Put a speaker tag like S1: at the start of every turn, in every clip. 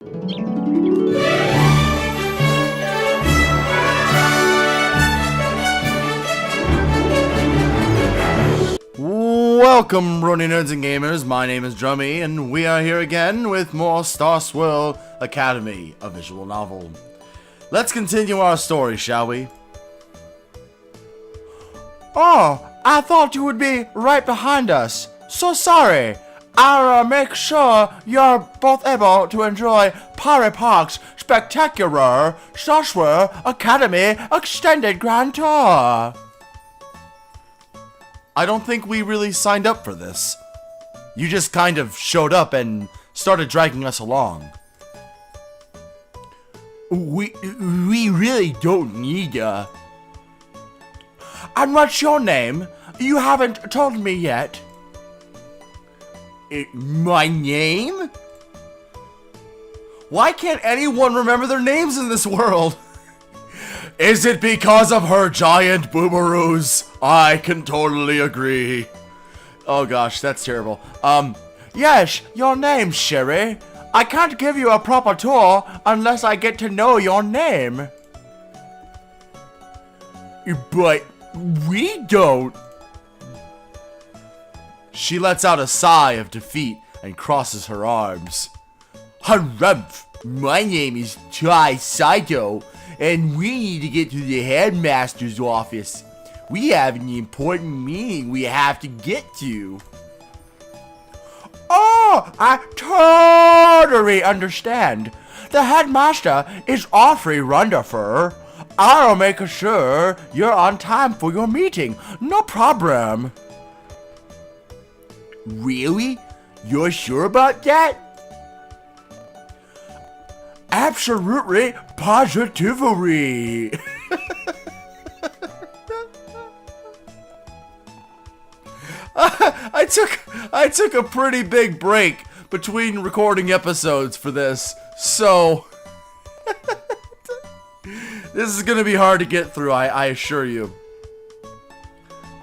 S1: Welcome, Brony nerds and gamers. My name is Drummy, and we are here again with more StarSwirl Academy, a visual novel. Let's continue our story, shall we?
S2: Oh, I thought you would be right behind us. So sorry. I'll make sure you're both able to enjoy Pirate Park's spectacular StarSwirl Academy Extended Grand Tour.
S1: I don't think we really signed up for this. You just kind of showed up and started dragging us along.
S2: We really don't need ya. And what's your name? You haven't told me yet.
S1: My name? Why can't anyone remember their names in this world? Is it because of her giant boomeroos? I can totally agree. Oh gosh, that's terrible.
S2: Yes, your name's Sherry. I can't give you a proper tour unless I get to know your name.
S1: But we don't. She lets out a sigh of defeat and crosses her arms.
S3: Harumph! My name is Chai Saito, and we need to get to the headmaster's office. We have an important meeting we have to get to.
S2: Oh, I totally understand. The headmaster is awfully wonderful. I'll make sure you're on time for your meeting. No problem.
S3: Really? You're sure about that?
S2: Absolutely, positively.
S1: I took a pretty big break between recording episodes for this, so this is gonna be hard to get through, I assure you.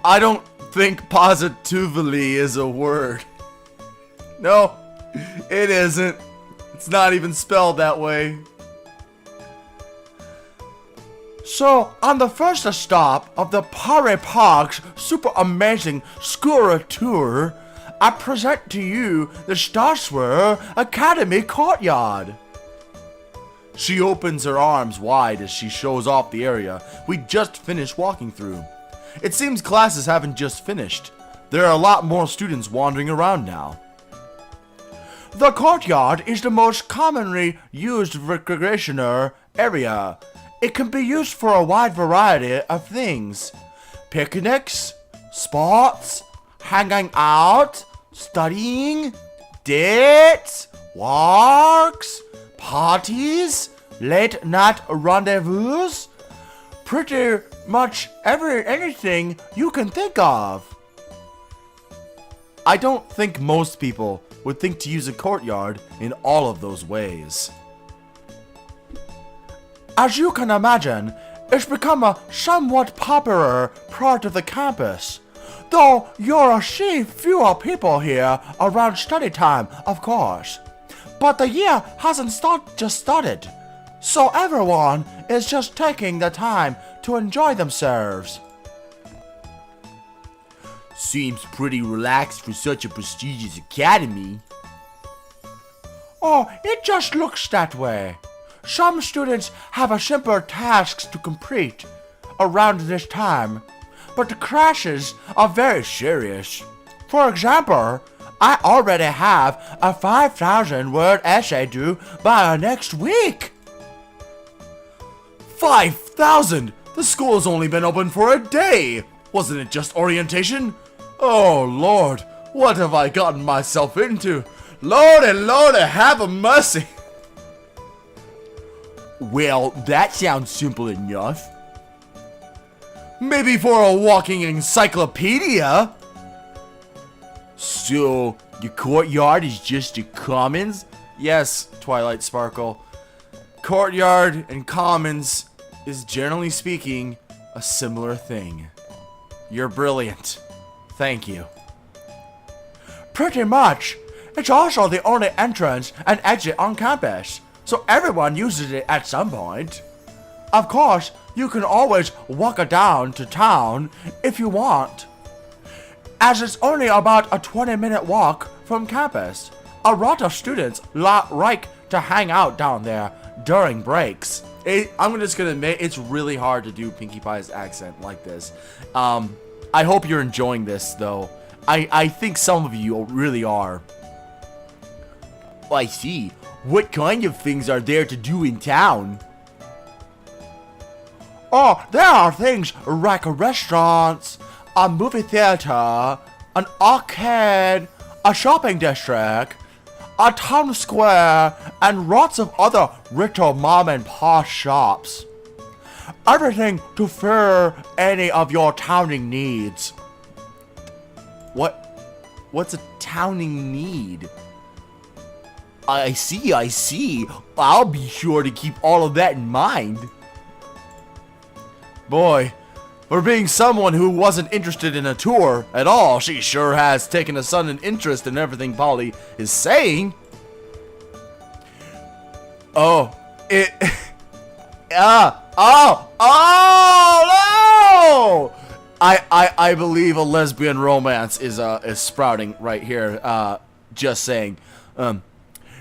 S1: I don't think positively is a word. No, it isn't. It's not even spelled that way.
S2: So, on the first stop of the Pirate Park's super amazing school tour, I present to you the StarSwirl Academy courtyard.
S1: She opens her arms wide as she shows off the area we just finished walking through. It seems classes haven't just finished. There are a lot more students wandering around now.
S2: The courtyard is the most commonly used recreational area. It can be used for a wide variety of things. Picnics, sports, hanging out, studying, dates, walks, parties, late night rendezvous. Pretty much anything you can think of.
S1: I don't think most people would think to use a courtyard in all of those ways.
S2: As you can imagine, it's become a somewhat popular part of the campus. Though you'll see fewer people here around study time, of course. But the year hasn't just started, so everyone is just taking the time to enjoy themselves.
S3: Seems pretty relaxed for such a prestigious academy.
S2: Oh, it just looks that way. Some students have a simple tasks to complete around this time, but the classes are very serious. For example, I already have a 5,000-word essay due by next week.
S1: 5,000! The school's only been open for a day! Wasn't it just orientation? Oh Lord, what have I gotten myself into? Lordy, Lordy, have a mercy!
S3: Well, that sounds simple enough.
S1: Maybe for a walking encyclopedia?
S3: So, the courtyard is just the commons?
S1: Yes, Twilight Sparkle. Courtyard and commons is, generally speaking, a similar thing. You're brilliant. Thank you.
S2: Pretty much. It's also the only entrance and exit on campus. so everyone uses it at some point. Of course, you can always walk it down to town if you want, as it's only about a 20-minute walk from campus. A lot of students like to hang out down there during breaks.
S1: I'm just gonna admit, it's really hard to do Pinkie Pie's accent like this. I hope you're enjoying this, though. I think some of you really are.
S3: I see. What kind of things are there to do in town?
S2: Oh, there are things like restaurants, a movie theater, an arcade, a shopping district, a town square, and lots of other little mom and pop shops. Everything to fill any of your towning needs.
S1: What's a towning need?
S3: I see. I'll be sure to keep all of that in mind.
S1: Boy, for being someone who wasn't interested in a tour at all, she sure has taken a sudden interest in everything Polly is saying. Oh, it... no! I believe a lesbian romance is sprouting right here. Just saying.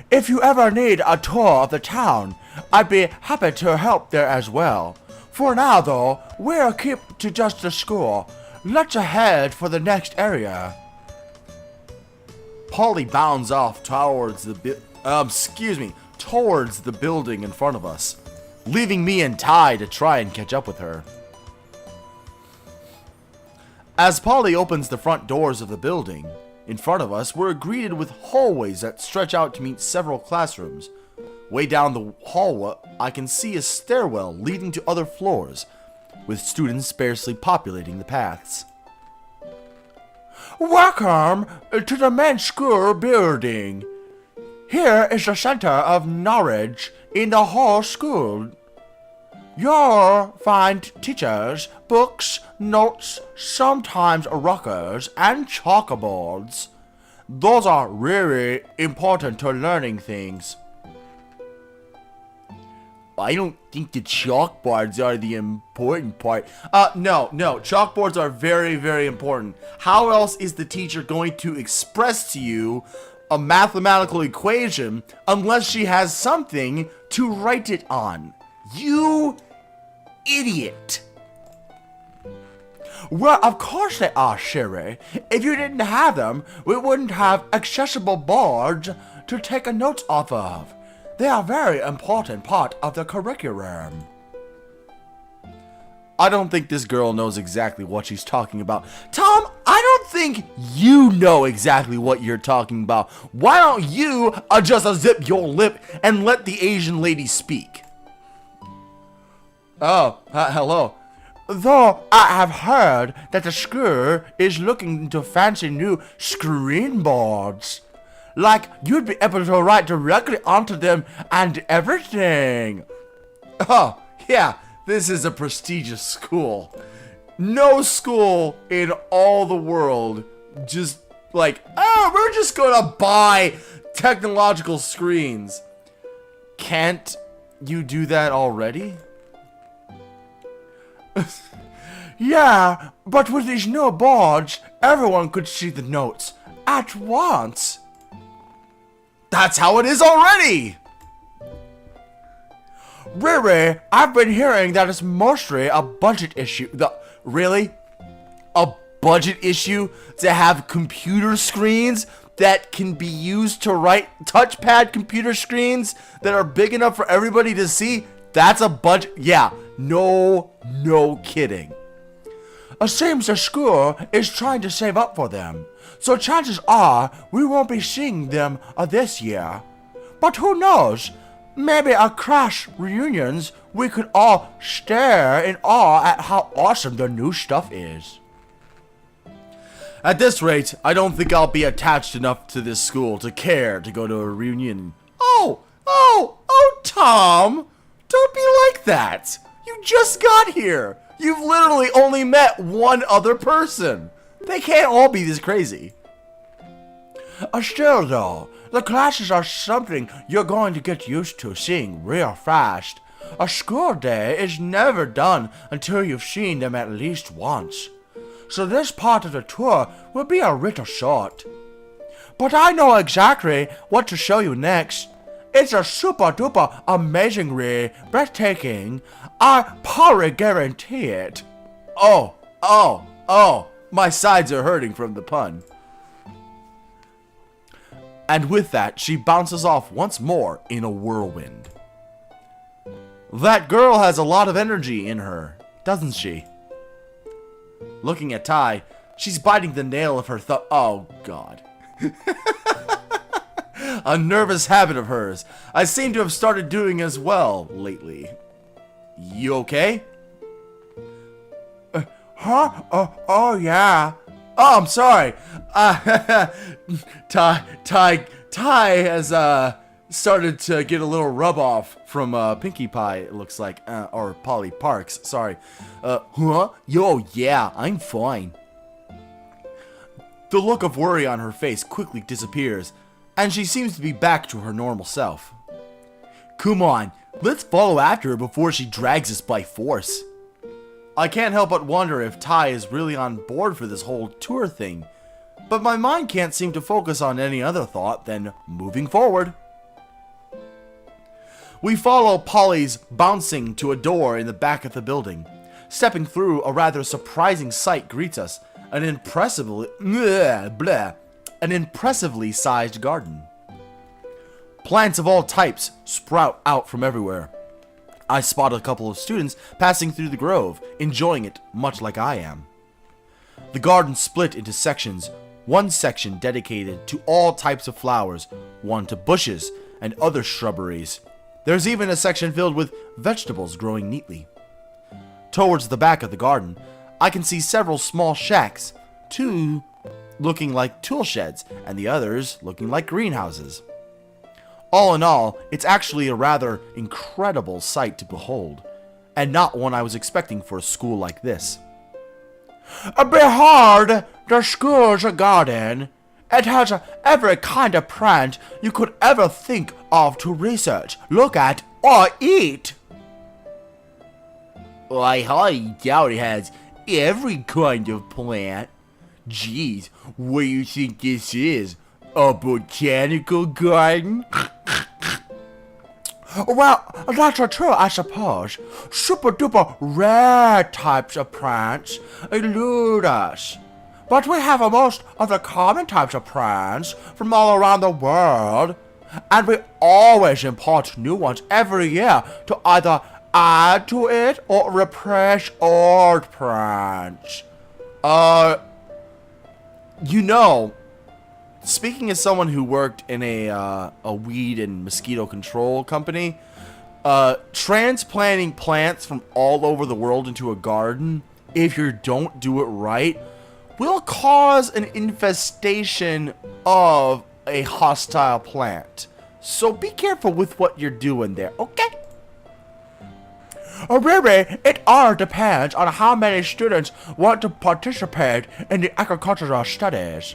S2: If you ever need a tour of the town, I'd be happy to help there as well. For now, though, we'll keep to just the school. Let's head for the next area.
S1: Polly bounds off towards the towards the building in front of us, leaving me and Ty to try and catch up with her. As Polly opens the front doors of the building, in front of us, we're greeted with hallways that stretch out to meet several classrooms. Way down the hallway, I can see a stairwell leading to other floors, with students sparsely populating the paths.
S2: Welcome to the main school building. Here is the center of knowledge in the whole school. You'll find teachers, books, notes, sometimes rockers, and chalkboards. Those are really important to learning things.
S3: I don't think the chalkboards are the important part.
S1: No, chalkboards are very, very important. How else is the teacher going to express to you a mathematical equation unless she has something to write it on?
S3: You idiot.
S2: Well, of course they are, Sherry. If you didn't have them, we wouldn't have accessible boards to take notes off of. They are a very important part of the curriculum.
S1: I don't think this girl knows exactly what she's talking about. Tom, I don't think you know exactly what you're talking about. Why don't you just zip your lip and let the Asian lady speak? Oh, hello.
S2: Though I have heard that the school is looking into fancy new screen boards. Like, you'd be able to write directly onto them and everything.
S1: Oh, yeah, this is a prestigious school. No school in all the world just like, oh, we're just gonna buy technological screens. Can't you do that already?
S2: Yeah, but with these new boards, everyone could see the notes at once.
S1: That's how it is already!
S2: Really, I've been hearing that it's mostly a budget issue.
S1: Really? A budget issue to have computer screens that can be used to write touchpad computer screens that are big enough for everybody to see? That's a budget. Yeah, no kidding.
S2: It seems the school is trying to save up for them, so chances are we won't be seeing them this year. But who knows? Maybe at class reunions we could all stare in awe at how awesome the new stuff is.
S1: At this rate, I don't think I'll be attached enough to this school to care to go to a reunion. Oh, Tom! Don't be like that! You just got here! You've literally only met one other person! They can't all be this crazy.
S2: Still though, the classes are something you're going to get used to seeing real fast. A school day is never done until you've seen them at least once. So this part of the tour will be a little short. But I know exactly what to show you next. It's a super duper amazingly breathtaking. I probably guarantee it.
S1: Oh, my sides are hurting from the pun. And with that, she bounces off once more in a whirlwind. That girl has a lot of energy in her, doesn't she? Looking at Ty, she's biting the nail of her thumb. Oh, God. A nervous habit of hers. I seem to have started doing as well lately. You okay?
S2: Oh yeah.
S1: Oh, I'm sorry. Ty has started to get a little rub off from Pinkie Pie, it looks like, or Polly Parks. Sorry. Huh? Yo, yeah, I'm fine. The look of worry on her face quickly disappears, and she seems to be back to her normal self. Come on, let's follow after her before she drags us by force. I can't help but wonder if Ty is really on board for this whole tour thing, but my mind can't seem to focus on any other thought than moving forward. We follow Polly's bouncing to a door in the back of the building. Stepping through, a rather surprising sight greets us, an impressively sized garden. Plants of all types sprout out from everywhere. I spot a couple of students passing through the grove, enjoying it much like I am. The garden split into sections, one section dedicated to all types of flowers, one to bushes and other shrubberies. There's even a section filled with vegetables growing neatly. Towards the back of the garden, I can see several small shacks, two looking like tool sheds and the others looking like greenhouses. All in all, it's actually a rather incredible sight to behold, and not one I was expecting for a school like this.
S2: Behold the school's garden. It has every kind of plant you could ever think of to research, look at, or eat.
S3: I highly doubt it has every kind of plant. Geez, what do you think this is? A botanical garden?
S2: Well, that's true, I suppose. Super duper rare types of plants elude us. But we have most of the common types of plants from all around the world. And we always import new ones every year to either add to it or replace old plants.
S1: You know, speaking as someone who worked in a weed and mosquito control company, transplanting plants from all over the world into a garden, if you don't do it right, will cause an infestation of a hostile plant. So be careful with what you're doing there, okay?
S2: Really, it all depends on how many students want to participate in the agricultural studies.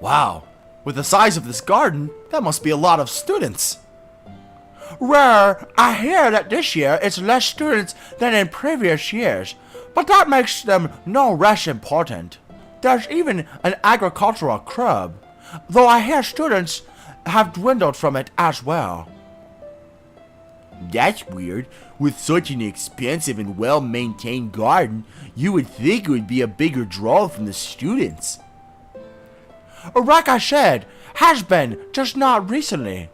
S1: Wow, with the size of this garden, that must be a lot of students.
S2: Well, I hear that this year it's less students than in previous years, but that makes them no less important. There's even an agricultural club, though I hear students have dwindled from it as well.
S3: That's weird. With such an expensive and well-maintained garden, you would think it would be a bigger draw from the students.
S2: Like I said, has been, just not recently.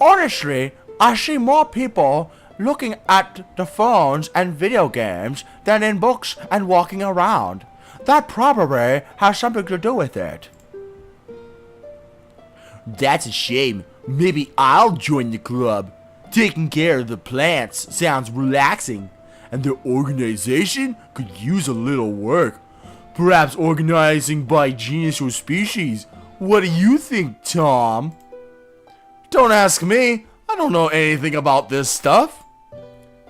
S2: Honestly, I see more people looking at the phones and video games than in books and walking around. That probably has something to do with it.
S3: That's a shame. Maybe I'll join the club. Taking care of the plants sounds relaxing, and their organization could use a little work. Perhaps organizing by genus or species. What do you think, Tom?
S1: Don't ask me. I don't know anything about this stuff.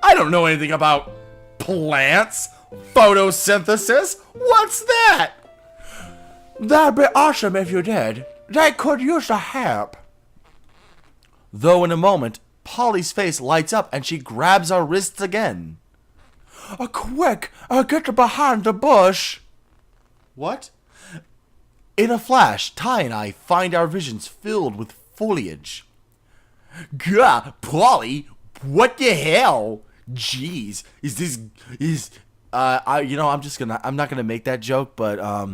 S1: I don't know anything about plants, photosynthesis. What's that?
S2: That'd be awesome if you did. They could use the help.
S1: Though in a moment, Polly's face lights up and she grabs our wrists again.
S2: Quick, get behind the bush.
S1: What? In a flash, Ty and I find our visions filled with foliage.
S3: Gah, Polly, what the hell? Jeez,
S1: I'm not gonna make that joke, but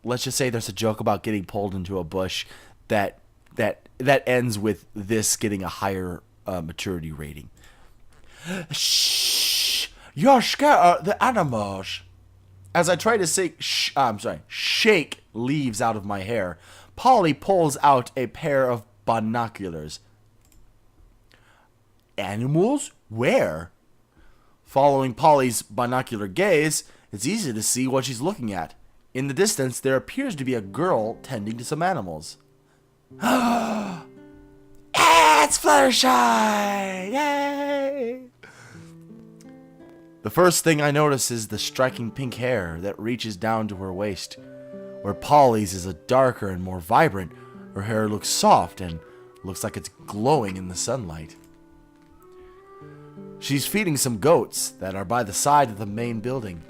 S1: let's just say there's a joke about getting pulled into a bush that ends with this getting a higher maturity rating.
S2: Shh, you're scared of the animals.
S1: As I try to shake leaves out of my hair, Polly pulls out a pair of binoculars. Animals? Where? Following Polly's binocular gaze, it's easy to see what she's looking at. In the distance, there appears to be a girl tending to some animals.
S2: It's Fluttershy! Yay!
S1: The first thing I notice is the striking pink hair that reaches down to her waist. Where Polly's is a darker and more vibrant, her hair looks soft and looks like it's glowing in the sunlight. She's feeding some goats that are by the side of the main building,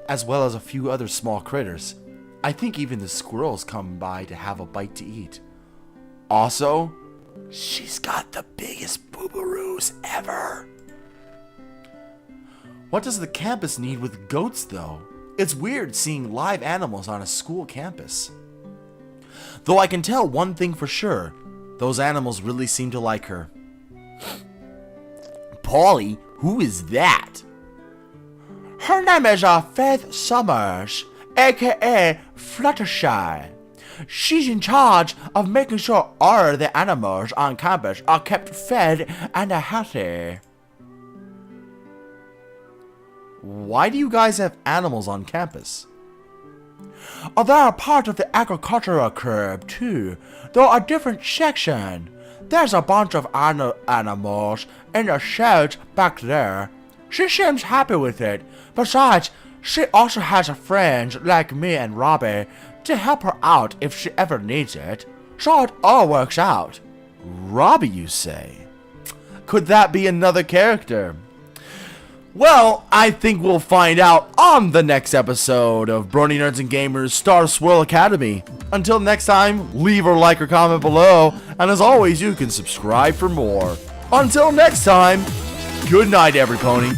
S1: as well as a few other small critters. I think even the squirrels come by to have a bite to eat. Also, she's got the biggest boobaroos ever. What does the campus need with goats, though? It's weird seeing live animals on a school campus. Though I can tell one thing for sure, those animals really seem to like her.
S3: Polly, who is that?
S2: Her name is Faith Summers, aka Fluttershy. She's in charge of making sure all the animals on campus are kept fed and healthy.
S1: Why do you guys have animals on campus?
S2: They're part of the agricultural club too, though a different section. There's a bunch of animals in the sheds back there. She seems happy with it. Besides, she also has friends like me and Robbie to help her out if she ever needs it. So it all works out.
S1: Robbie, you say? Could that be another character? Well, I think we'll find out on the next episode of Brony Nerds and Gamers StarSwirl Academy. Until next time, leave or like or comment below, and as always, you can subscribe for more. Until next time, good night, every pony.